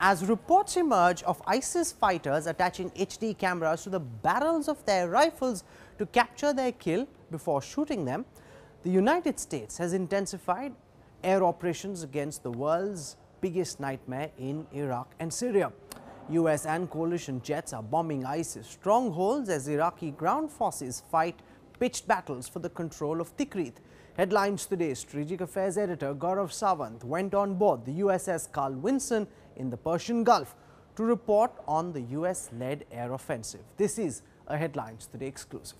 as reports emerge of ISIS fighters attaching HD cameras to the barrels of their rifles to capture their kill before shooting them. The United States has intensified air operations against the world's biggest nightmare in Iraq and Syria. US and coalition jets are bombing ISIS strongholds as Iraqi ground forces fight pitched battles for the control of Tikrit. Headlines Today Strategic Affairs editor Gaurav Sawant went on board the USS Carl Vinson in the Persian Gulf to report on the US-led air offensive. This is a Headlines Today exclusive.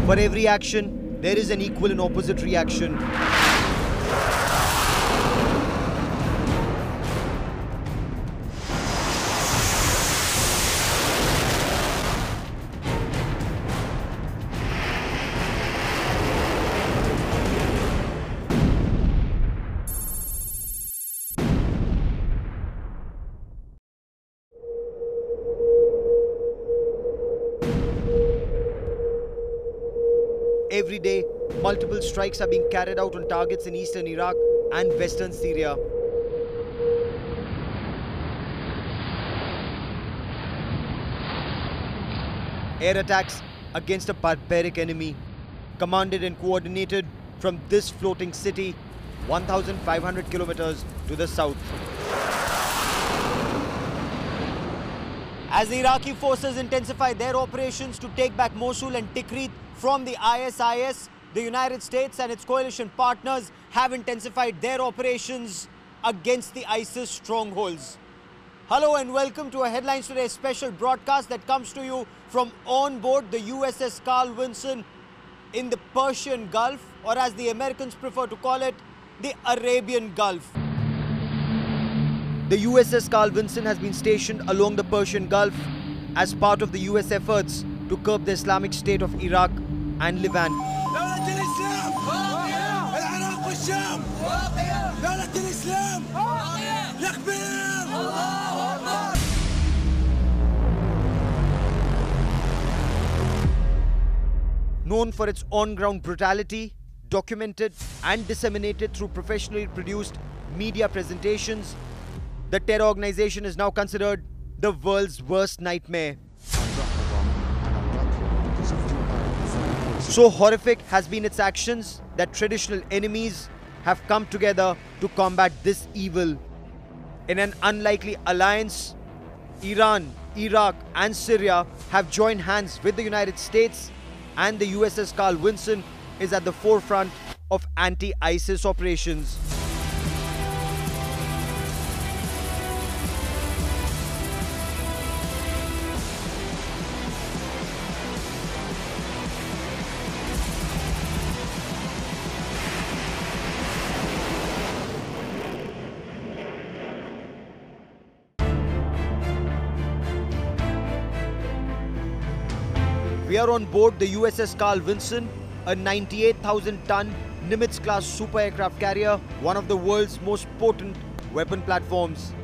For every action, there is an equal and opposite reaction. Every day, multiple strikes are being carried out on targets in eastern Iraq and western Syria. Air attacks against a barbaric enemy, commanded and coordinated from this floating city 1,500 kilometers to the south. As the Iraqi forces intensify their operations to take back Mosul and Tikrit from the ISIS, the United States and its coalition partners have intensified their operations against the ISIS strongholds. Hello and welcome to a Headlines Today special broadcast that comes to you from on board the USS Carl Vinson in the Persian Gulf, or as the Americans prefer to call it, the Arabian Gulf. The USS Carl Vinson has been stationed along the Persian Gulf as part of the US efforts to curb the Islamic State of Iraq and Levant. Known for its on-ground brutality, documented and disseminated through professionally produced media presentations, the terror organization is now considered the world's worst nightmare. So horrific has been its actions that traditional enemies have come together to combat this evil. In an unlikely alliance, Iran, Iraq and Syria have joined hands with the United States, and the USS Carl Vinson is at the forefront of anti-ISIS operations. We are on board the USS Carl Vinson, a 98,000-ton Nimitz-class super aircraft carrier, one of the world's most potent weapon platforms.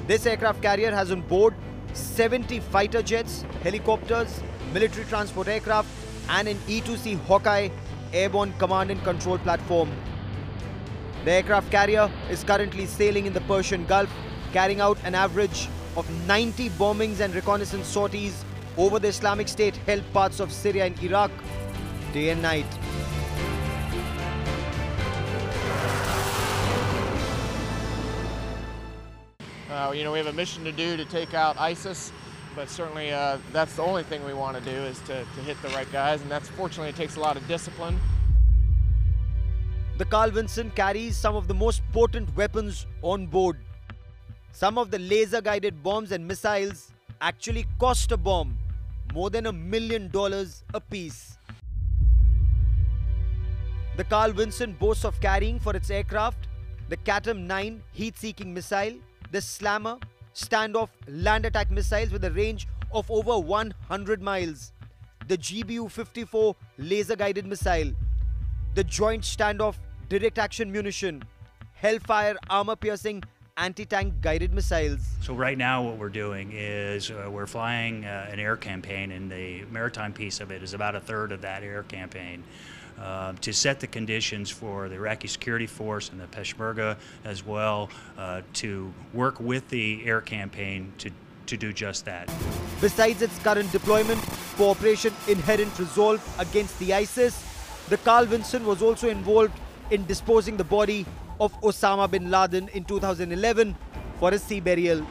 This aircraft carrier has on board 70 fighter jets, helicopters, military transport aircraft, and an E-2C Hawkeye airborne command and control platform. The aircraft carrier is currently sailing in the Persian Gulf, carrying out an average of 90 bombings and reconnaissance sorties over the Islamic State-held parts of Syria and Iraq, day and night. We have a mission to do to take out ISIS, but certainly that's the only thing we want to do is to hit the right guys, and fortunately it takes a lot of discipline. The Carl Vinson carries some of the most potent weapons on board. Some of the laser-guided bombs and missiles actually cost a bomb more than $1 million a piece. The Carl Vinson boasts of carrying for its aircraft the Katam-9 heat-seeking missile, the Slammer standoff land attack missiles with a range of over 100 miles, the GBU-54 laser-guided missile, the Joint Standoff direct-action munition, Hellfire armor-piercing anti-tank guided missiles. So right now what we're doing is we're flying an air campaign, and the maritime piece of it is about a third of that air campaign, to set the conditions for the Iraqi security force and the Peshmerga as well to work with the air campaign to do just that. Besides its current deployment for Operation Inherent Resolve against the ISIS, the Carl Vinson was also involved in disposing the body of Osama bin Laden in 2011 for his sea burial.